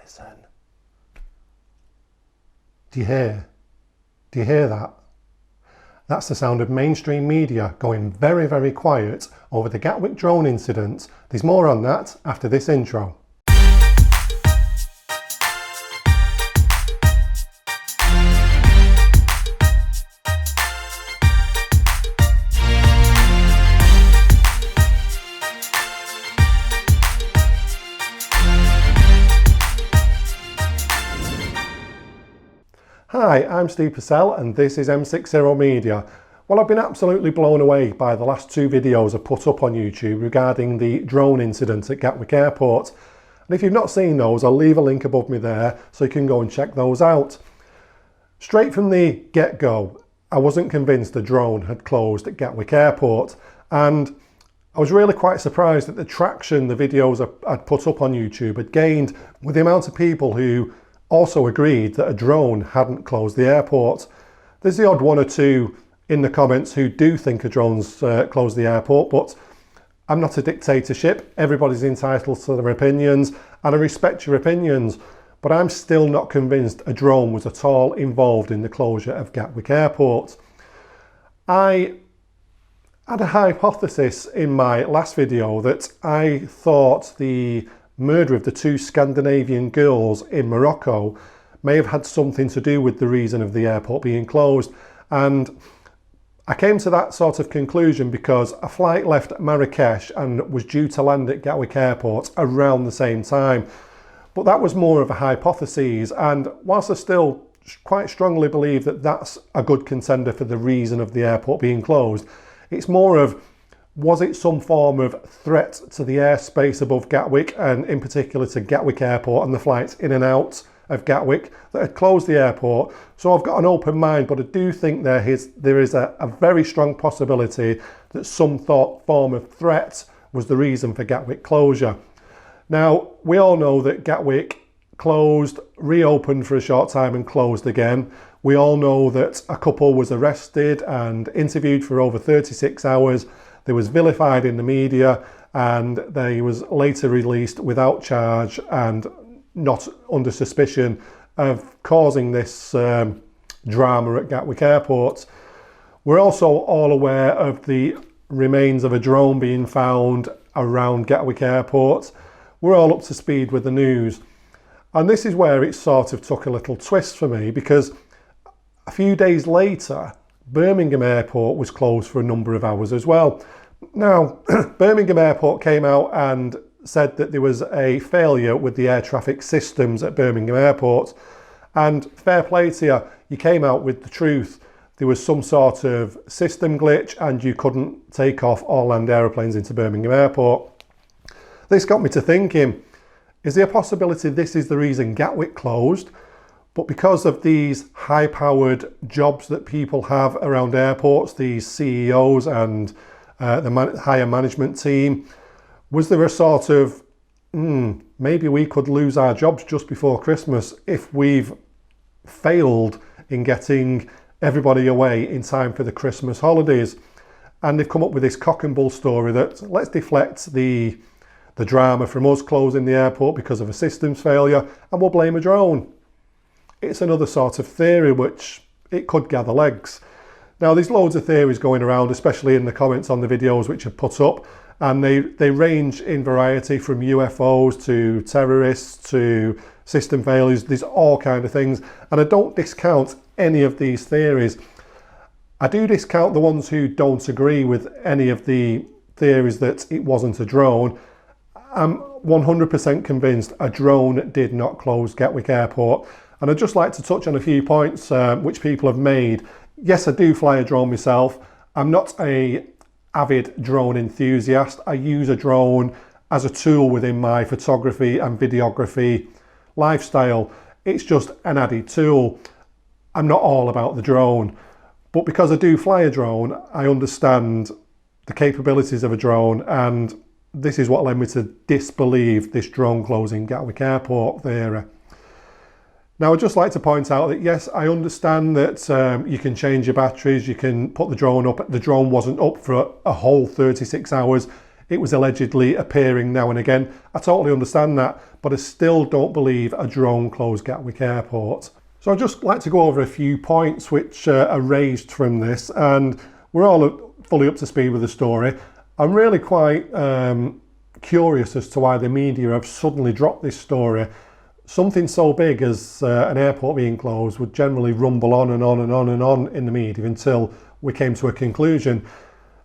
Listen. Do you hear? Do you hear that? That's the sound of mainstream media going very, very quiet over the Gatwick drone incident. There's more on that after this intro. Hi, I'm Steve Purcell and this is M60 Media. Well, I've been absolutely blown away by the last two videos I've put up on YouTube regarding the drone incident at Gatwick Airport. And if you've not seen those, I'll leave a link above me there so you can go and check those out. Straight from the get-go, I wasn't convinced the drone had closed at Gatwick Airport, and I was really quite surprised at the traction the videos I'd put up on YouTube had gained with the amount of people who also agreed that a drone hadn't closed the airport. There's the odd one or two in the comments who do think a drone's closed the airport, but I'm not a dictatorship. Everybody's entitled to their opinions and I respect your opinions, but I'm still not convinced a drone was at all involved in the closure of Gatwick Airport. I had a hypothesis in my last video that I thought the murder of the two Scandinavian girls in Morocco may have had something to do with the reason of the airport being closed, and I came to that sort of conclusion because a flight left Marrakesh and was due to land at Gatwick Airport around the same time. But that was more of a hypothesis, and whilst I still quite strongly believe that that's a good contender for the reason of the airport being closed, it's more of, was it some form of threat to the airspace above Gatwick, and in particular to Gatwick Airport and the flights in and out of Gatwick that had closed the airport? So I've got an open mind, but I do think there is a very strong possibility that some form of threat was the reason for Gatwick closure. Now, we all know that Gatwick closed, reopened for a short time and closed again. We all know that a couple was arrested and interviewed for over 36 hours. They was vilified in the media and they was later released without charge and not under suspicion of causing this drama at Gatwick Airport. We're also all aware of the remains of a drone being found around Gatwick Airport. We're all up to speed with the news. And this is where it sort of took a little twist for me, because a few days later, Birmingham Airport was closed for a number of hours as well. Now, Birmingham Airport came out and said that there was a failure with the air traffic systems at Birmingham Airport. And fair play to you, you came out with the truth. There was some sort of system glitch and you couldn't take off or land aeroplanes into Birmingham Airport. This got me to thinking, is there a possibility this is the reason Gatwick closed? But because of these high-powered jobs that people have around airports, these CEOs and the higher management team, was there a sort of, maybe we could lose our jobs just before Christmas if we've failed in getting everybody away in time for the Christmas holidays? And they've come up with this cock and bull story that let's deflect the drama from us closing the airport because of a systems failure and we'll blame a drone. It's another sort of theory which it could gather legs. Now, there's loads of theories going around, especially in the comments on the videos which are put up, and they range in variety from UFOs to terrorists to system failures. There's all kind of things, and I don't discount any of these theories. I do discount the ones who don't agree with any of the theories that it wasn't a drone. I'm 100% convinced a drone did not close Gatwick Airport. And I'd just like to touch on a few points which people have made. Yes, I do fly a drone myself. I'm not an avid drone enthusiast. I use a drone as a tool within my photography and videography lifestyle. It's just an added tool. I'm not all about the drone. But because I do fly a drone, I understand the capabilities of a drone, and this is what led me to disbelieve this drone closing Gatwick Airport theory. Now, I'd just like to point out that, yes, I understand that you can change your batteries, you can put the drone up. The drone wasn't up for a whole 36 hours. it was allegedly appearing now and again. I totally understand that, but I still don't believe a drone closed Gatwick Airport. So I'd just like to go over a few points which are raised from this, and we're all fully up to speed with the story. I'm really quite curious as to why the media have suddenly dropped this story. Something so big as an airport being closed would generally rumble on and on and on and on in the media until we came to a conclusion.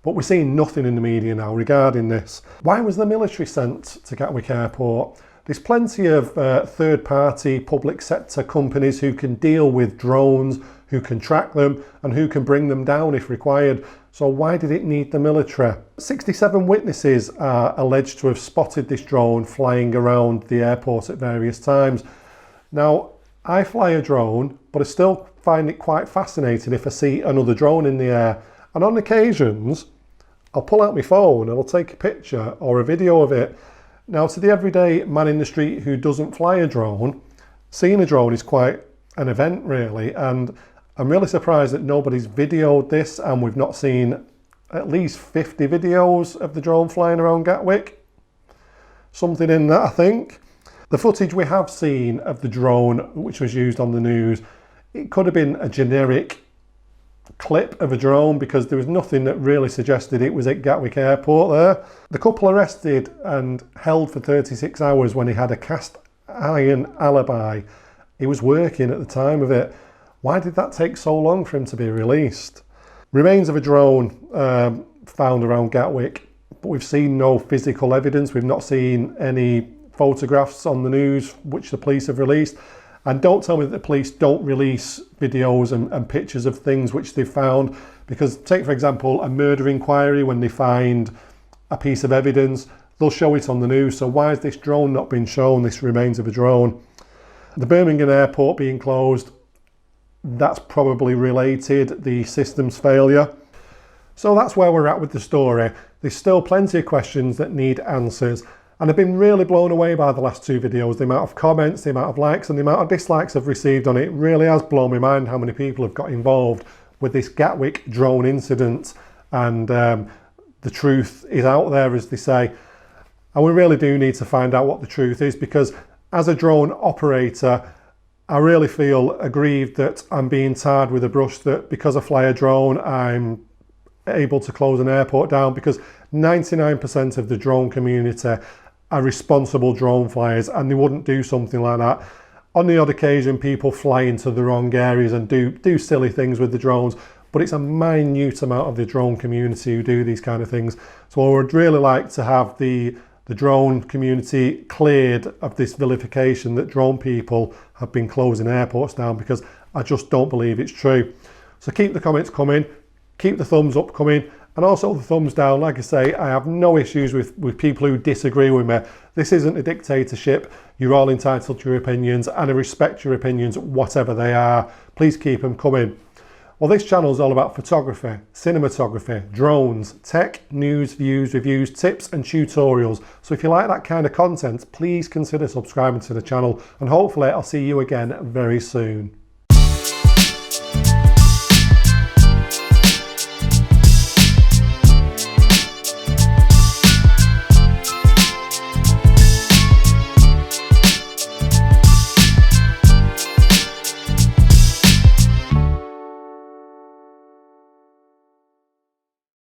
But we're seeing nothing in the media now regarding this. Why was the military sent to Gatwick Airport? There's plenty of third-party public sector companies who can deal with drones, who can track them and who can bring them down if required. So why did it need the military? 67 witnesses are alleged to have spotted this drone flying around the airport at various times. Now, I fly a drone, but I still find it quite fascinating if I see another drone in the air. And on occasions, I'll pull out my phone and I'll take a picture or a video of it. Now, to the everyday man in the street who doesn't fly a drone, seeing a drone is quite an event really, and I'm really surprised that nobody's videoed this, and we've not seen at least 50 videos of the drone flying around Gatwick. Something in that, I think. The footage we have seen of the drone, which was used on the news, it could have been a generic clip of a drone because there was nothing that really suggested it was at Gatwick Airport there. The couple arrested and held for 36 hours when he had a cast iron alibi. He was working at the time of it. Why did that take so long for him to be released? Remains of a drone found around Gatwick, but we've seen no physical evidence. We've not seen any photographs on the news which the police have released. And don't tell me that the police don't release videos and pictures of things which they've found, because take for example a murder inquiry, when they find a piece of evidence, they'll show it on the news. So why has this drone not been shown, this remains of a drone? The Birmingham airport being closed, that's probably related, the systems failure. So that's where we're at with the story. There's still plenty of questions that need answers. And I've been really blown away by the last two videos. The amount of comments, the amount of likes and the amount of dislikes I've received on it really has blown my mind how many people have got involved with this Gatwick drone incident. And the truth is out there, as they say. And we really do need to find out what the truth is, because as a drone operator, I really feel aggrieved that I'm being tarred with a brush, that because I fly a drone, I'm able to close an airport down, because 99% of the drone community are responsible drone flyers and they wouldn't do something like that. On the odd occasion, people fly into the wrong areas and do silly things with the drones, but it's a minute amount of the drone community who do these kind of things. So I would really like to have the drone community cleared of this vilification that drone people have been closing airports down, because I just don't believe it's true. So keep the comments coming, keep the thumbs up coming, and also the thumbs down. Like I say, I have no issues with people who disagree with me. This isn't a dictatorship. You're all entitled to your opinions, and I respect your opinions, whatever they are. Please keep them coming. Well, this channel is all about photography, cinematography, drones, tech, news, views, reviews, tips and tutorials. So if you like that kind of content, please consider subscribing to the channel, and hopefully I'll see you again very soon.